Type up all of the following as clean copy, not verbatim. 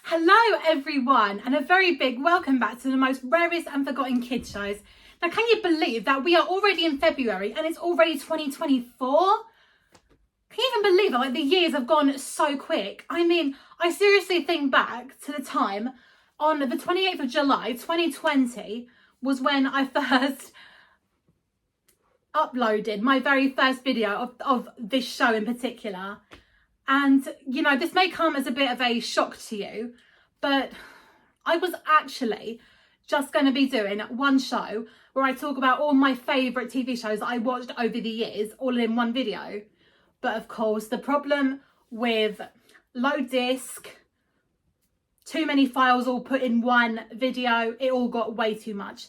Hello everyone, and a very big welcome back to the most rarest and forgotten kids shows. Now, can you believe that we are already in February and it's already 2024? Can you even believe that the years have gone so quick? I mean, I seriously think back to the time on the 28th of July 2020 was when I first uploaded my very first video of this show in particular. And, you know, this may come as a bit of a shock to you, but I was actually just going to be doing one show where I talk about all my favourite TV shows that I watched over the years, all in one video. But of course, the problem with low disc, too many files all put in one video, it all got way too much.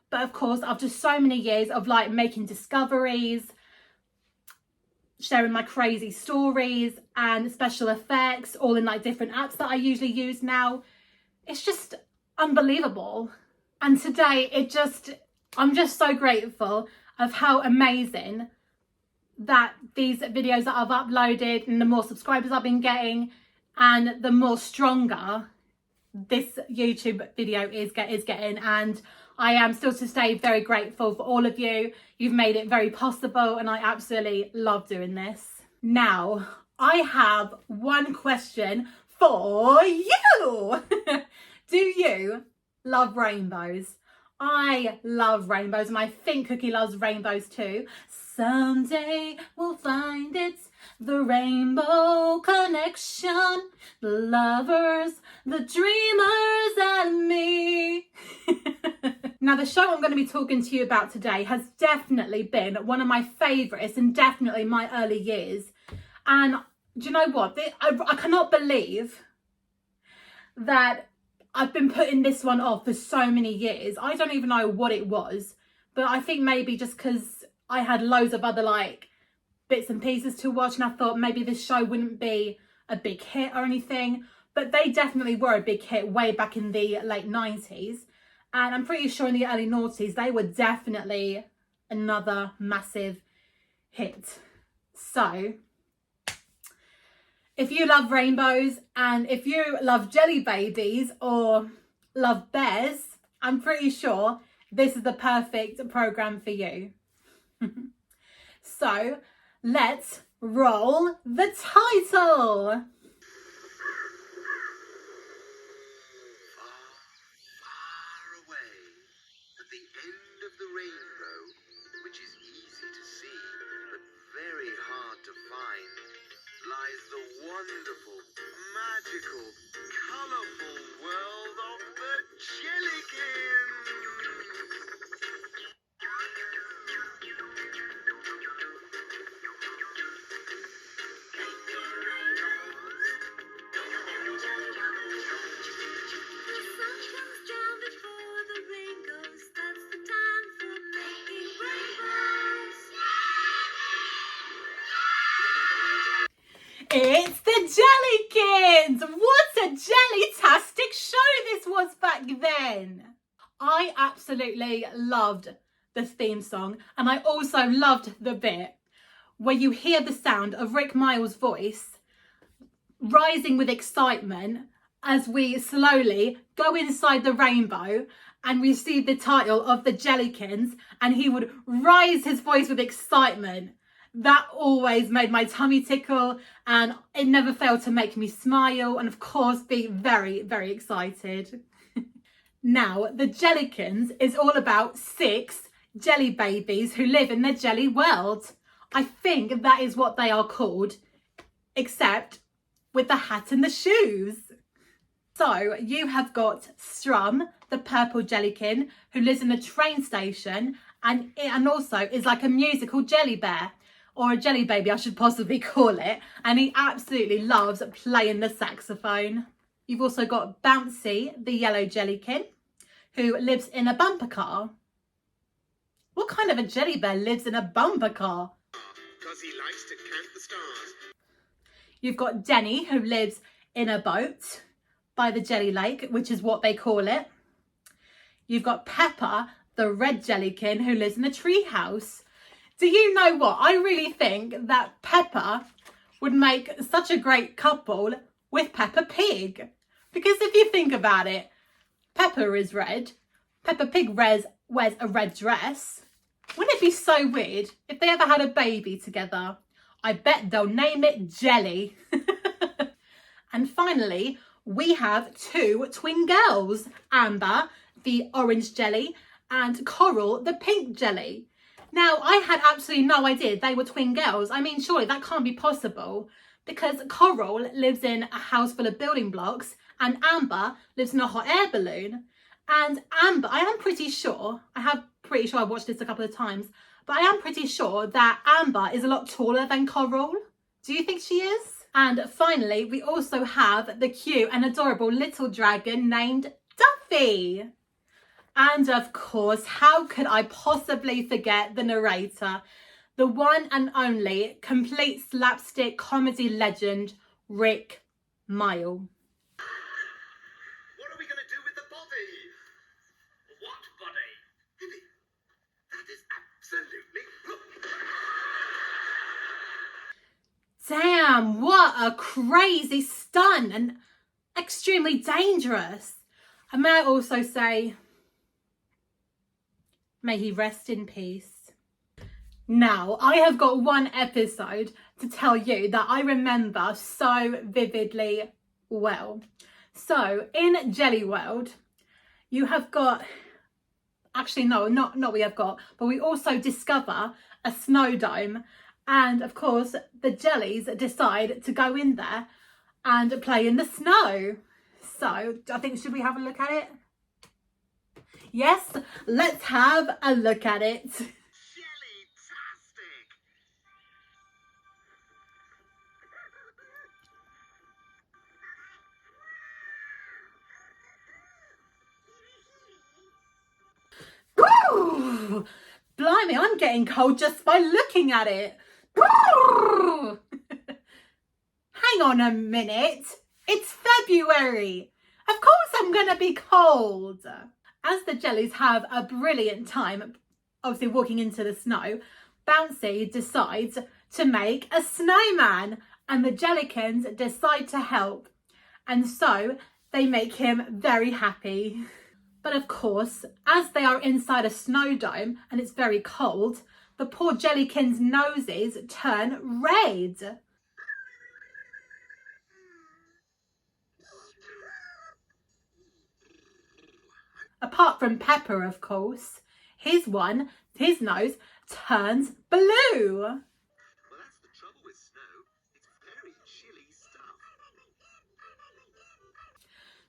But of course, after so many years of like making discoveries, sharing my crazy stories and special effects all in like different apps that I usually use now, it's just unbelievable. And today I'm just so grateful of how amazing that these videos that I've uploaded and the more subscribers I've been getting and the more stronger this YouTube video is getting. And I am still to stay very grateful for all of you. You've made it very possible and I absolutely love doing this. Now, I have one question for you. Do you love rainbows? I love rainbows and I think Cookie loves rainbows too. Someday we'll find it's the rainbow connection, the lovers, the dreamers and me. Now, the show I'm going to be talking to you about today has definitely been one of my favourites and definitely my early years. And do you know what? I cannot believe that I've been putting this one off for so many years. I don't even know what it was, but I think maybe just because I had loads of other like bits and pieces to watch and I thought maybe this show wouldn't be a big hit or anything, but they definitely were a big hit way back in the late 90s. And I'm pretty sure in the early noughties, they were definitely another massive hit. So if you love rainbows and if you love jelly babies or love bears, I'm pretty sure this is the perfect program for you. So let's roll the title. The rainbow, which is easy to see but very hard to find, lies the wonderful, magical, colourful world of the Jellykins. It's the Jellykins! What a jelly-tastic show this was back then! I absolutely loved the theme song, and I also loved the bit where you hear the sound of Rick Miles' voice rising with excitement as we slowly go inside the rainbow and receive the title of the Jellykins, and he would rise his voice with excitement. That always made my tummy tickle and it never failed to make me smile and of course be very, very excited. Now, the Jellykins is all about 6 jelly babies who live in the jelly world. I think that is what they are called, except with the hat and the shoes. So you have got Strum, the purple jellykin, who lives in a train station and also is like a musical jelly bear. Or a jelly baby, I should possibly call it. And he absolutely loves playing the saxophone. You've also got Bouncy, the yellow jellykin, who lives in a bumper car. What kind of a jelly bear lives in a bumper car? Because he likes to count the stars. You've got Denny, who lives in a boat by the jelly lake, which is what they call it. You've got Pepper, the red jellykin, who lives in a tree house. Do you know what? I really think that Peppa would make such a great couple with Peppa Pig. Because if you think about it, Peppa is red. Peppa Pig wears a red dress. Wouldn't it be so weird if they ever had a baby together? I bet they'll name it Jelly. And finally, we have two twin girls, Amber, the orange jelly, and Coral, the pink jelly. Now, I had absolutely no idea they were twin girls. I mean, surely that can't be possible because Coral lives in a house full of building blocks and Amber lives in a hot air balloon. And Amber, I'm pretty sure I've watched this a couple of times, but I am pretty sure that Amber is a lot taller than Coral. Do you think she is? And finally, we also have the cute and adorable little dragon named Duffy. And of course, how could I possibly forget the narrator, the one and only complete slapstick comedy legend, Rick Mile. What are we going to do with the body? What body? That is absolutely... Damn, what a crazy stunt and extremely dangerous. I may also say, may he rest in peace. Now, I have got one episode to tell you that I remember so vividly well. So, in Jelly World, you have got, actually no, not we have got, but we also discover a snow dome. And of course, the jellies decide to go in there and play in the snow. So, I think, should we have a look at it? Yes, let's have a look at it. Jelly-tastic! Woo! Blimey, I'm getting cold just by looking at it. Hang on a minute. It's February. Of course I'm going to be cold. As the jellies have a brilliant time, obviously walking into the snow, Bouncy decides to make a snowman and the Jellykins decide to help. And so they make him very happy. But of course, as they are inside a snow dome and it's very cold, the poor Jellykins' noses turn red. Apart from Pepper, of course, his nose turns blue. Well, that's the trouble with snow. It's very chilly stuff.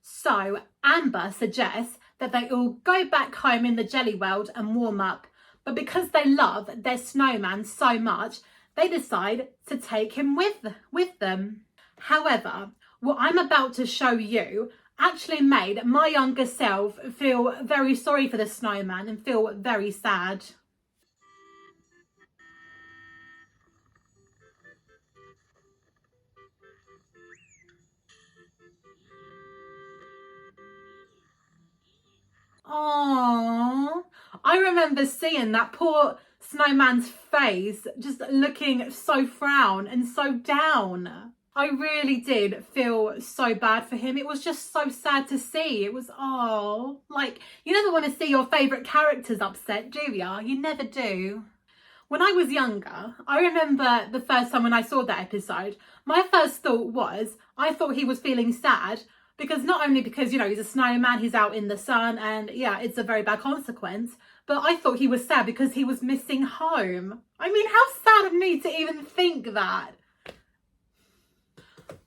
So Amber suggests that they all go back home in the jelly world and warm up. But because they love their snowman so much, they decide to take him with them. However, what I'm about to show you actually made my younger self feel very sorry for the snowman and feel very sad. Aww, I remember seeing that poor snowman's face just looking so frown and so down. I really did feel so bad for him. It was just so sad to see. It was, oh, like, you never want to see your favourite characters upset, do you? You never do. When I was younger, I remember the first time when I saw that episode, my first thought was, I thought he was feeling sad because not only because, you know, he's a snowman, he's out in the sun and yeah, it's a very bad consequence, but I thought he was sad because he was missing home. I mean, how sad of me to even think that.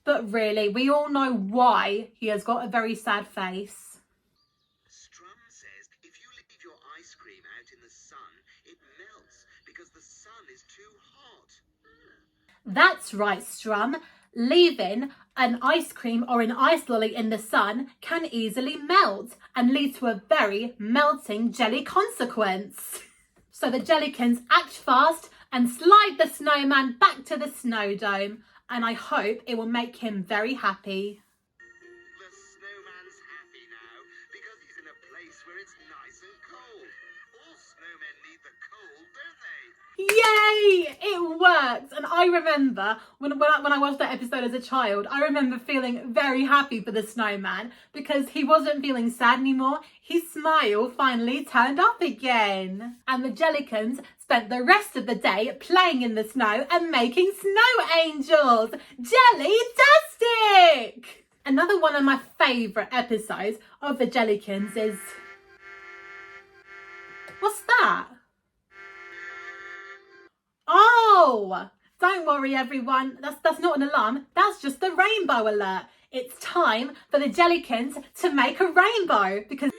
But really, we all know why he has got a very sad face. Strum says if you leave your ice cream out in the sun, it melts because the sun is too hot. That's right, Strum. Leaving an ice cream or an ice lolly in the sun can easily melt and lead to a very melting jelly consequence. So the Jellykins act fast and slide the snowman back to the snow dome, and I hope it will make him very happy. The snowman's happy now because he's in a place where it's nice and cold. All snowmen need the cold, don't they? Yay! It worked. And I remember when I watched that episode as a child, I remember feeling very happy for the snowman because he wasn't feeling sad anymore. His smile finally turned up again. And the Jellykins spent the rest of the day playing in the snow and making snow angels. Jelly-tastic! Another one of my favourite episodes of the Jellykins is... What's that? Oh, don't worry everyone, that's not an alarm, that's just the rainbow alert. It's time for the Jellykins to make a rainbow because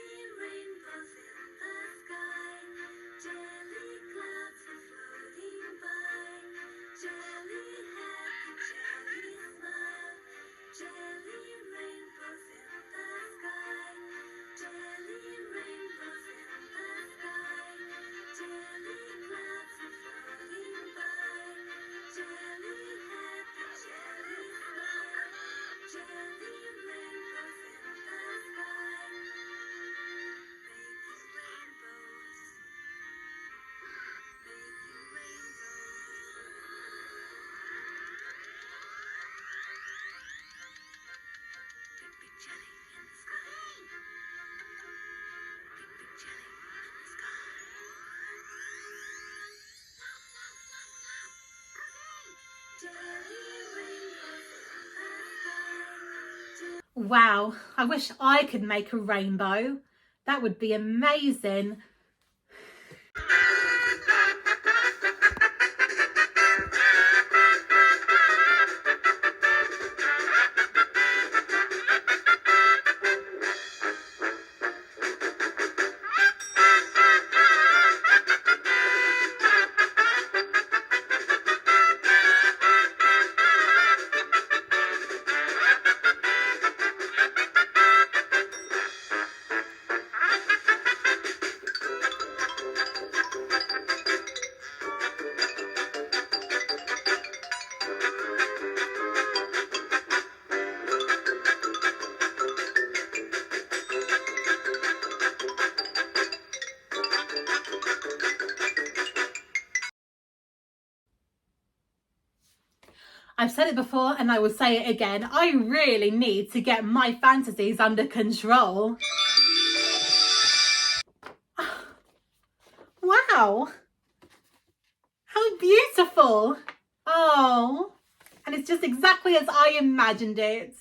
wow, I wish I could make a rainbow. That would be amazing. I've said it before and I will say it again. I really need to get my fantasies under control. Wow. How beautiful. Oh, and it's just exactly as I imagined it.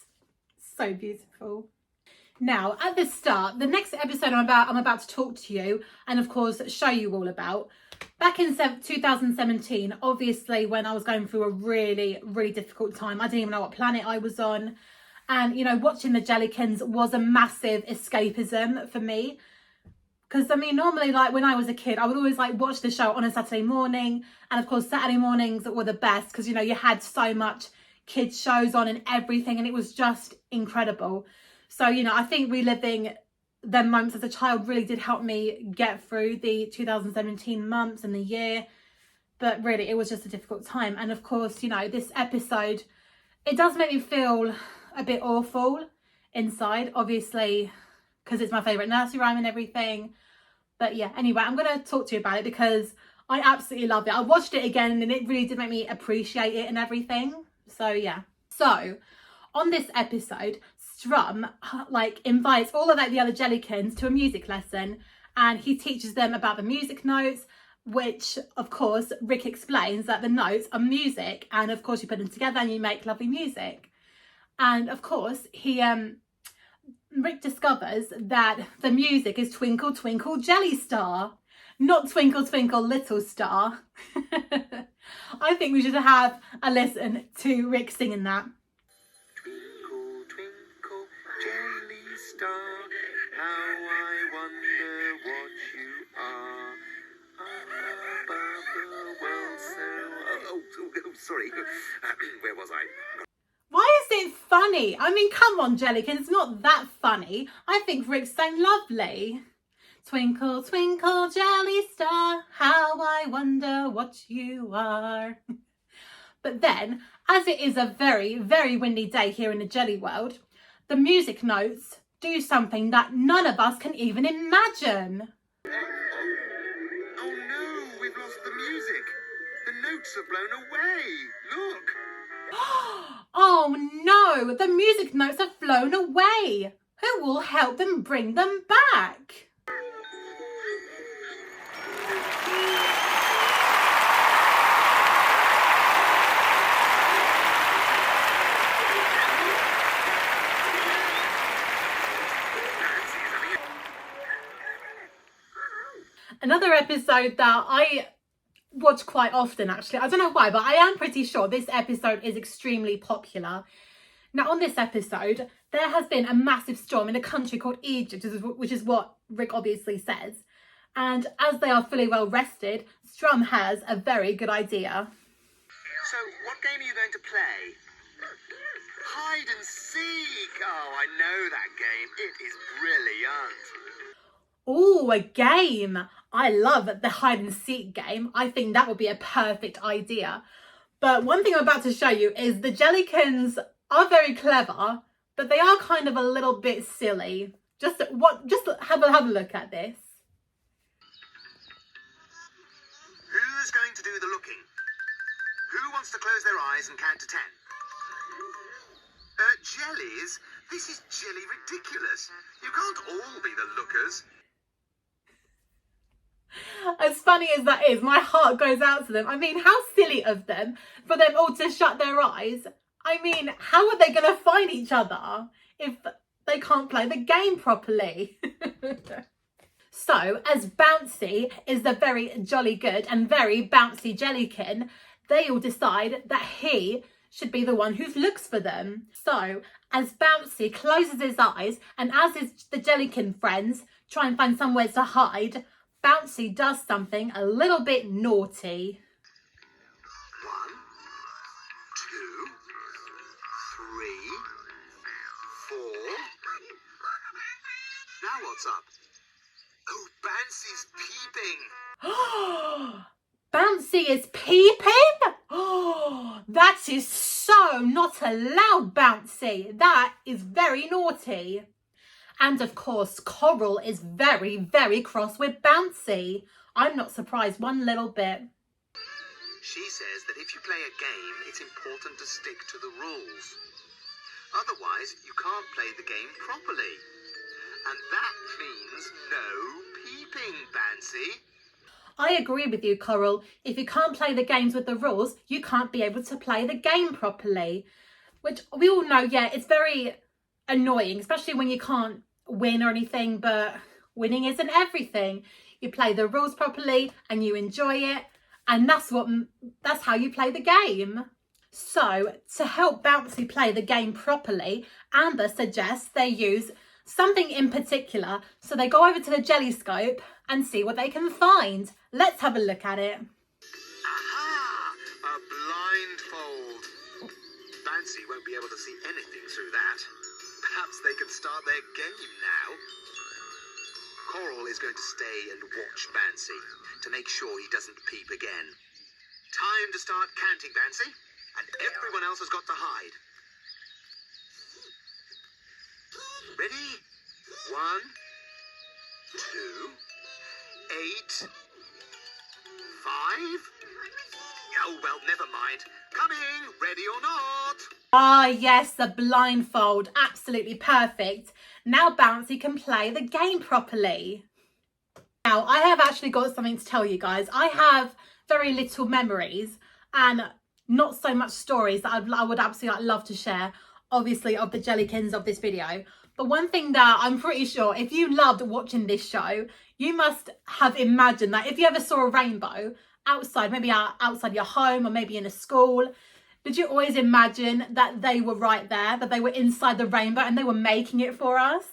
So beautiful. Now, at the start, the next episode I'm about to talk to you and of course show you all about. Back in 2017, obviously when I was going through a really, really difficult time, I didn't even know what planet I was on. And, you know, watching the Jellykins was a massive escapism for me. Because, I mean, normally, like, when I was a kid, I would always, like, watch the show on a Saturday morning. And, of course, Saturday mornings were the best because, you know, you had so much kids shows on and everything. And it was just incredible. So, you know, I think reliving them moments as a child really did help me get through the 2017 months and the year. But really, it was just a difficult time. And, of course, you know, this episode, it does make me feel a bit awful inside, obviously, because it's my favourite nursery rhyme and everything. But yeah, anyway, I'm going to talk to you about it because I absolutely loved it. I watched it again and it really did make me appreciate it and everything. So yeah. So on this episode, Strum like invites all of like the other Jellykins to a music lesson and he teaches them about the music notes, which of course Rick explains that the notes are music and of course you put them together and you make lovely music. And of course Rick discovers that the music is Twinkle Twinkle Jelly Star, not Twinkle Twinkle Little Star. I think we should have a listen to Rick singing that. Twinkle, twinkle, jelly star, how I wonder what you are. Above the world so... sorry. Where was I? Why is it funny? I mean, come on, Jellykins, it's not that funny. I think Rick sang lovely. Twinkle, twinkle, jelly star, how I wonder what you are. But then, as it is a very, very windy day here in the Jelly world, the music notes do something that none of us can even imagine. Oh no, we've lost the music. notes have blown away. Look. Oh no, the music notes have flown away. Who will help them bring them back? Another episode that I watch quite often, actually. I don't know why, but I am pretty sure this episode is extremely popular. Now, on this episode, there has been a massive storm in a country called Egypt, which is what Rick obviously says. And as they are fully well rested, Strum has a very good idea. So, what game are you going to play? Hide and seek. Oh, I know that game. It is brilliant. Oh, a game. I love the hide and seek game. I think that would be a perfect idea. But one thing I'm about to show you is the Jellykins are very clever, but they are kind of a little bit silly. Just have a look at this. Who's going to do the looking? Who wants to close their eyes and count to 10? Jellies? This is jelly ridiculous. You can't all be the lookers. As funny as that is, my heart goes out to them. I mean, how silly of them for them all to shut their eyes. I mean, how are they going to find each other if they can't play the game properly? So, as Bouncy is the very jolly good and very bouncy Jellykin, they all decide that he should be the one who looks for them. So, as Bouncy closes his eyes and as the Jellykin friends try and find somewhere to hide, Bouncy does something a little bit naughty. 1, 2, 3, 4. Now what's up? Oh, Bouncy's peeping. Bouncy is peeping? Oh, that is so not allowed, Bouncy. That is very naughty. And of course, Coral is very, very cross with Bouncy. I'm not surprised one little bit. She says that if you play a game, it's important to stick to the rules. Otherwise, you can't play the game properly. And that means no peeping, Bouncy. I agree with you, Coral. If you can't play the games with the rules, you can't be able to play the game properly. Which we all know, yeah, it's very annoying, especially when you can't win or anything, but winning isn't everything. You play the rules properly and you enjoy it, and that's how you play the game. So to help Bouncy play the game properly, Amber suggests they use something in particular, so they go over to the Jellyscope and see what they can find. Let's have a look at it. Aha! A blindfold. Bouncy won't be able to see anything through that. Perhaps they can start their game now. Coral is going to stay and watch Bouncy to make sure he doesn't peep again. Time to start counting, Bouncy, and everyone else has got to hide. Ready? 1, 2, 8, 5. Oh, well, never mind. Coming, ready or not. Ah, yes, the blindfold. Absolutely perfect. Now Bouncy can play the game properly. Now, I have actually got something to tell you guys. I have very little memories and not so much stories that I would absolutely love to share, obviously, of the Jellykins of this video. But one thing that I'm pretty sure, if you loved watching this show, you must have imagined that if you ever saw a rainbow outside, maybe outside your home or maybe in a school, did you always imagine that they were right there, that they were inside the rainbow and they were making it for us?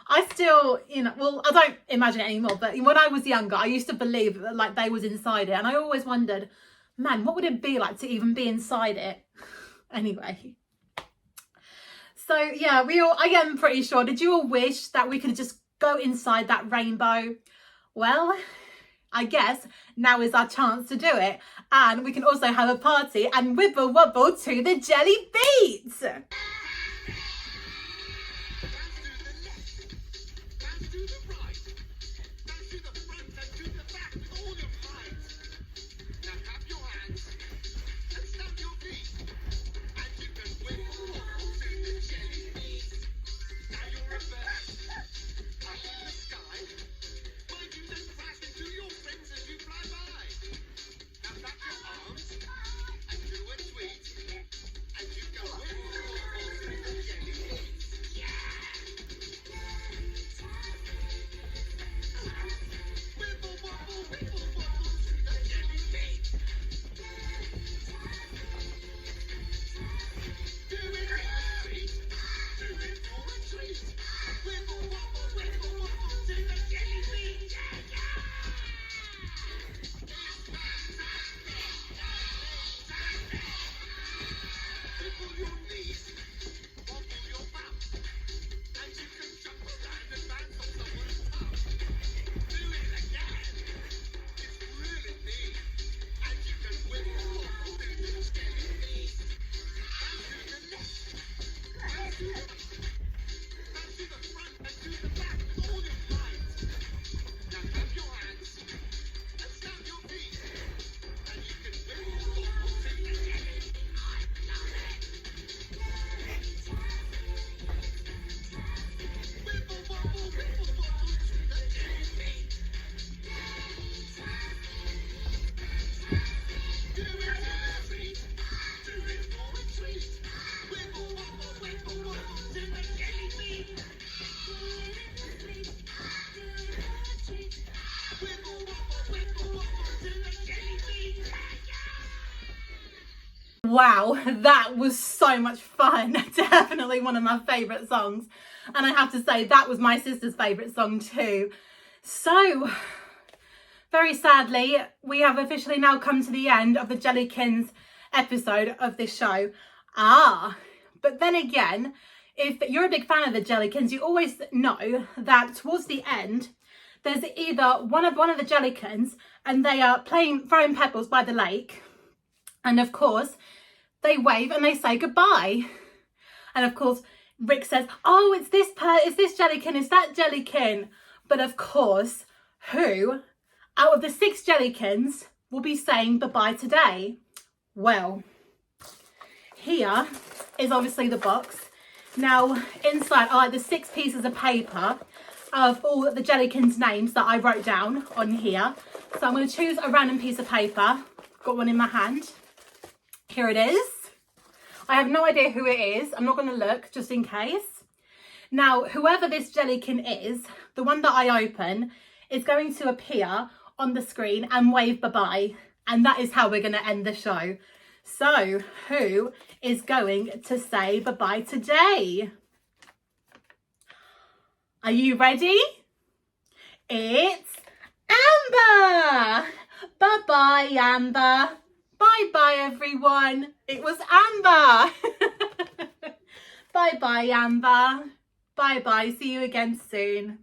I still, well, I don't imagine it anymore, but when I was younger, I used to believe that like they was inside it. And I always wondered, man, what would it be like to even be inside it? Anyway. So yeah, I am pretty sure, did you all wish that we could just go inside that rainbow? Well, I guess now is our chance to do it. And we can also have a party and wibble wobble to the jelly beats. Wow, that was so much fun. Definitely one of my favourite songs. And I have to say, that was my sister's favourite song too. So, very sadly, we have officially now come to the end of the Jellykins episode of this show. But then again, if you're a big fan of the Jellykins, you always know that towards the end, there's either one of the Jellykins and they are throwing pebbles by the lake. And of course, they wave and they say goodbye. And of course, Rick says, oh, it's this Jellykin, it's that Jellykin. But of course, who out of the 6 Jellykins will be saying goodbye today? Well, here is obviously the box. Now, inside are like the 6 pieces of paper of all the Jellykins' names that I wrote down on here. So I'm going to choose a random piece of paper. Got one in my hand. Here it is. I have no idea who it is. I'm not going to look just in case. Now, whoever this Jellykin is, the one that I open is going to appear on the screen and wave bye-bye. And that is how we're going to end the show. So, who is going to say bye-bye today? Are you ready? It's Amber! Bye-bye, Amber. Bye-bye, everyone. It was Amber. Bye-bye, Amber. Bye-bye. See you again soon.